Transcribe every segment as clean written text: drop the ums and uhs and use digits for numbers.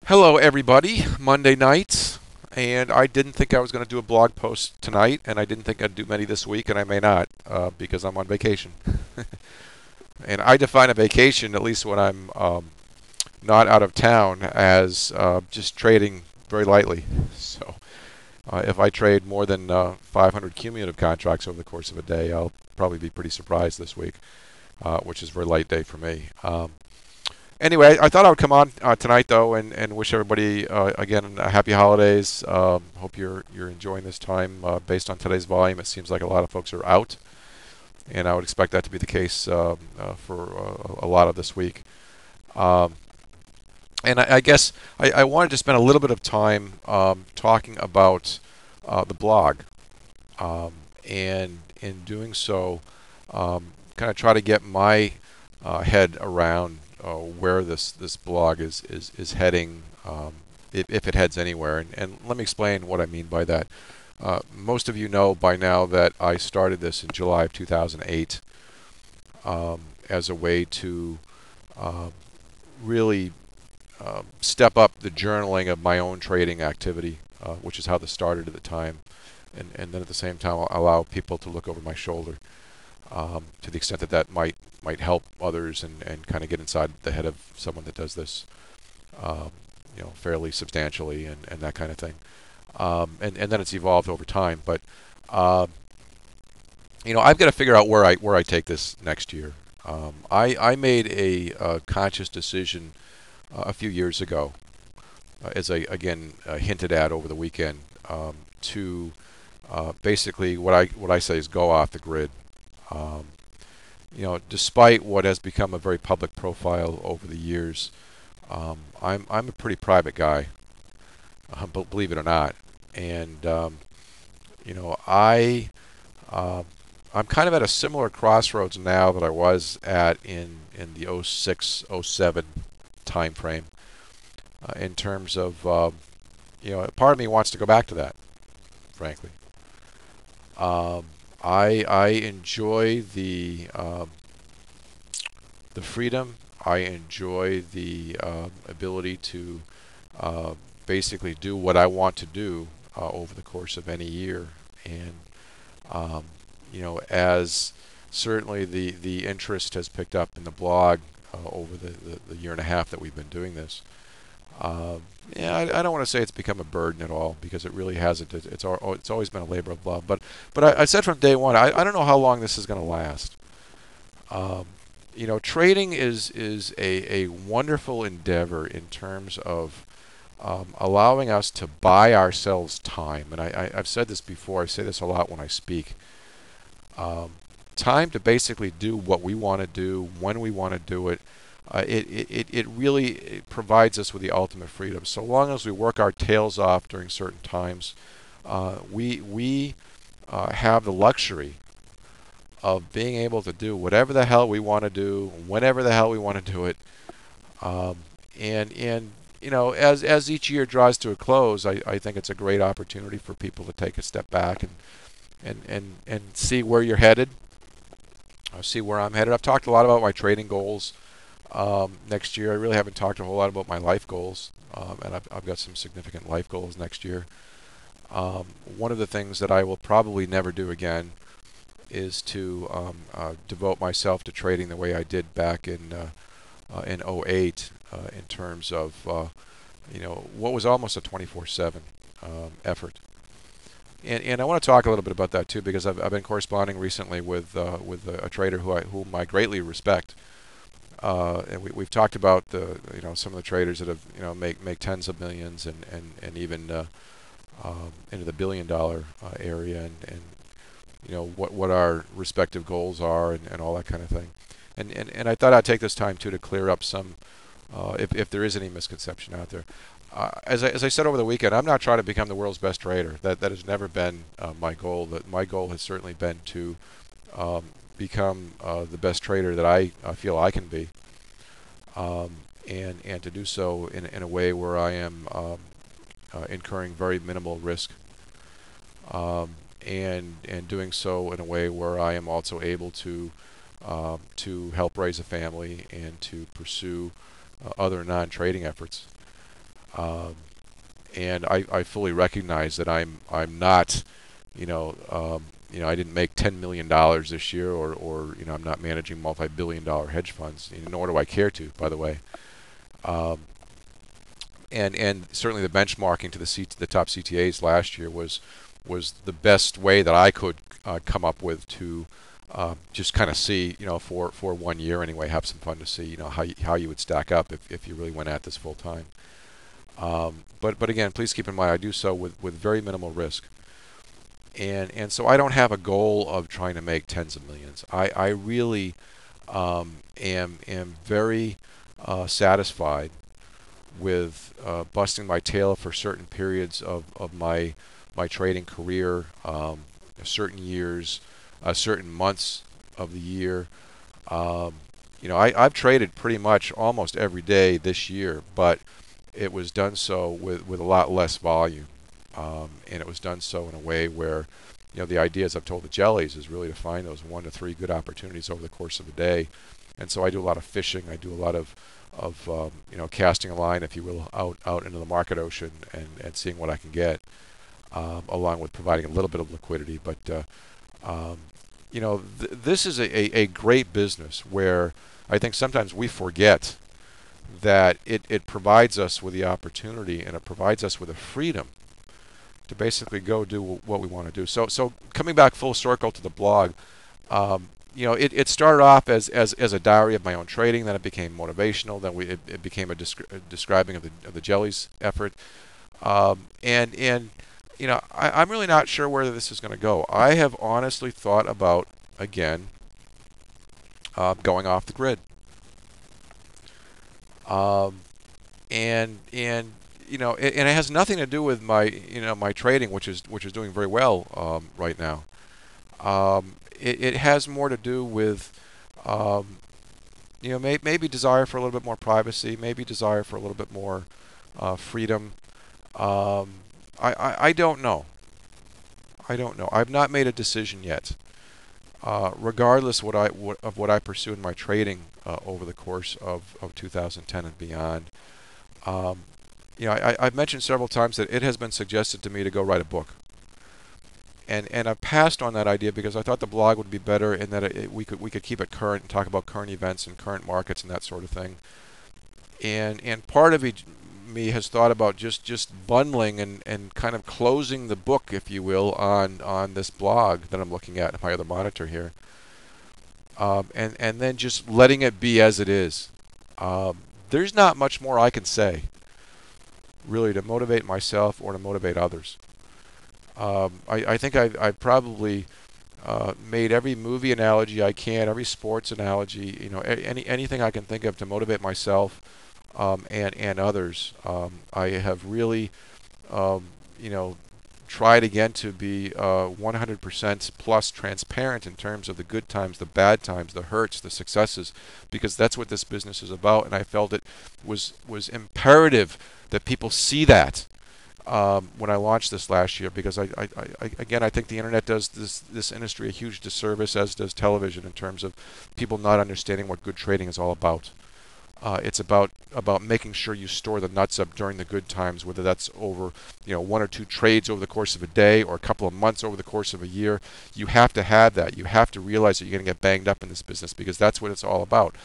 Hello, everybody. Monday night, and I didn't think I was going to do a blog post tonight, and I didn't think I'd do many this week, and I may not because I'm on vacation. And I define a vacation, at least when I'm not out of town, as just trading very lightly. So if I trade more than 500 cumulative contracts over the course of a day, I'll probably be pretty surprised this week, which is a very light day for me. Anyway, I thought I would come on tonight though and wish everybody again happy holidays. Hope you're enjoying this time. Based on today's volume, it seems like a lot of folks are out, and I would expect that to be the case for a lot of this week. Um, and I guess I wanted to spend a little bit of time talking about the blog, um, and in doing so, kind of try to get my head around where this blog is heading, if it heads anywhere. And let me explain what I mean by that. Most of you know by now that I started this in July of 2008 as a way to uh, really step up the journaling of my own trading activity, which is how this started at the time, and then at the same time I'll allow people to look over my shoulder to the extent that that might help others and kind of get inside the head of someone that does this, um, fairly substantially and that kind of thing. And then it's evolved over time, but uh, I've got to figure out where I take this next year. I made a conscious decision a few years ago, as I again hinted at over the weekend, to basically what I say is go off the grid. Um, Despite what has become a very public profile over the years, I'm a pretty private guy, believe it or not, and you know I um I'm kind of at a similar crossroads now that I was at in the '06 '07 time frame, in terms of part of me wants to go back to that, frankly. Um, I enjoy the freedom. I enjoy the ability to uh, basically do what I want to do over the course of any year. And um, as certainly the interest has picked up in the blog over the year and a half that we've been doing this. Uh, yeah, I don't want to say it's become a burden at all because it really hasn't. It's always been a labor of love. But I said from day one, I don't know how long this is going to last. Um, Trading is a wonderful endeavor in terms of allowing us to buy ourselves time. And I've said this before. I say this a lot when I speak. Um, Time to basically do what we want to do when we want to do it. It really provides us with the ultimate freedom. So long as we work our tails off during certain times, we have the luxury of being able to do whatever the hell we want to do, whenever the hell we want to do it. Um, and as each year draws to a close, I think it's a great opportunity for people to take a step back and see where you're headed. See where I'm headed. I've talked a lot about my trading goals next year. I really haven't talked a whole lot about my life goals, and I've got some significant life goals next year. One of the things that I will probably never do again is to devote myself to trading the way I did back in '08, in terms of what was almost a 24/7 effort. And I want to talk a little bit about that too because I've been corresponding recently with a trader whom I greatly respect. And we've talked about some of the traders that have make tens of millions and even into the billion-dollar area, and what our respective goals are and all that kind of thing. And I thought I'd take this time too to clear up some, if there is any misconception out there. As I said over the weekend, I'm not trying to become the world's best trader. That has never been my goal. That my goal has certainly been to become the best trader that I feel I can be, um, and to do so in a way where I am incurring very minimal risk, and doing so in a way where I am also able to help raise a family and to pursue other non-trading efforts. Um, and I fully recognize that I'm not, I didn't make $10 million this year, or I'm not managing multi-billion-dollar hedge funds, nor do I care to, by the way. Um, and certainly the benchmarking to the top CTAs last year was the best way that I could come up with to just kind of see, for 1 year anyway, have some fun to see, how you would stack up if you really went at this full time. But again, please keep in mind I do so with very minimal risk. And so I don't have a goal of trying to make tens of millions. I really am very satisfied with busting my tail for certain periods of my trading career, certain years, certain months of the year. Um, I've traded pretty much almost every day this year, but it was done so with a lot less volume. And it was done so in a way where, the idea, as I've told the jellies, is really to find those 1 to 3 good opportunities over the course of a day. And so I do a lot of fishing. I do a lot of casting a line, if you will, out into the market ocean and seeing what I can get, along with providing a little bit of liquidity. But this is a great business where I think sometimes we forget that it provides us with the opportunity, and it provides us with the freedom to basically go do what we want to do. So coming back full circle to the blog, it started off as a diary of my own trading. Then it became motivational. Then it became a describing of the jellies effort. I'm really not sure where this is going to go. I have honestly thought about, again, going off the grid. And it has nothing to do with my trading, which is doing very well right now. It has more to do with maybe desire for a little bit more privacy, maybe desire for a little bit more freedom. I don't know. I don't know. I've not made a decision yet. Regardless of what I pursue in my trading over the course of 2010 and beyond. I've mentioned several times that it has been suggested to me to go write a book. And I passed on that idea because I thought the blog would be better in that we could keep it current and talk about current events and current markets and that sort of thing. And part of me has thought about just bundling and kind of closing the book, if you will, on this blog that I'm looking at in my other monitor here, and then just letting it be as it is. There's not much more I can say, really, to motivate myself or to motivate others. I think I've probably made every movie analogy I can, every sports analogy, anything I can think of to motivate myself and others. I have really, tried again to be 100% plus transparent in terms of the good times, the bad times, the hurts, the successes, because that's what this business is about. And I felt it was imperative that people see that when I launched this last year, because again, I think the internet does this industry a huge disservice, as does television, in terms of people not understanding what good trading is all about. It's about making sure you store the nuts up during the good times, whether that's over 1 or 2 trades over the course of a day or a couple of months over the course of a year. You have to have that. You have to realize that you're going to get banged up in this business, because that's what it's all about.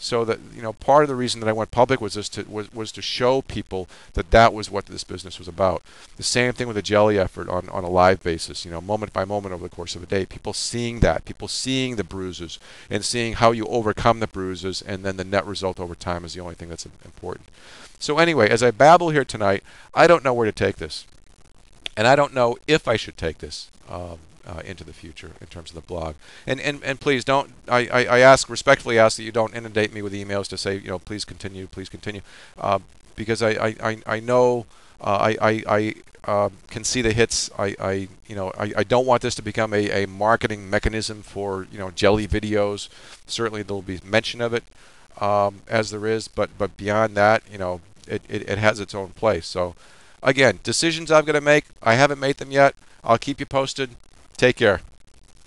So that part of the reason that I went public was to show people that was what this business was about. The same thing with the jelly effort on a live basis, moment by moment over the course of a day. People seeing that, people seeing the bruises and seeing how you overcome the bruises, and then the net result over time is the only thing that's important. So anyway, as I babble here tonight, I don't know where to take this, and I don't know if I should take this into the future in terms of the blog. And please don't. I respectfully ask that you don't inundate me with emails to say please continue, because I know I can see the hits. I don't want this to become a marketing mechanism for jelly videos. Certainly there'll be mention of it as there is, but beyond that, it has its own place. So again, decisions I've got to make. I haven't made them yet. I'll keep you posted. Take care.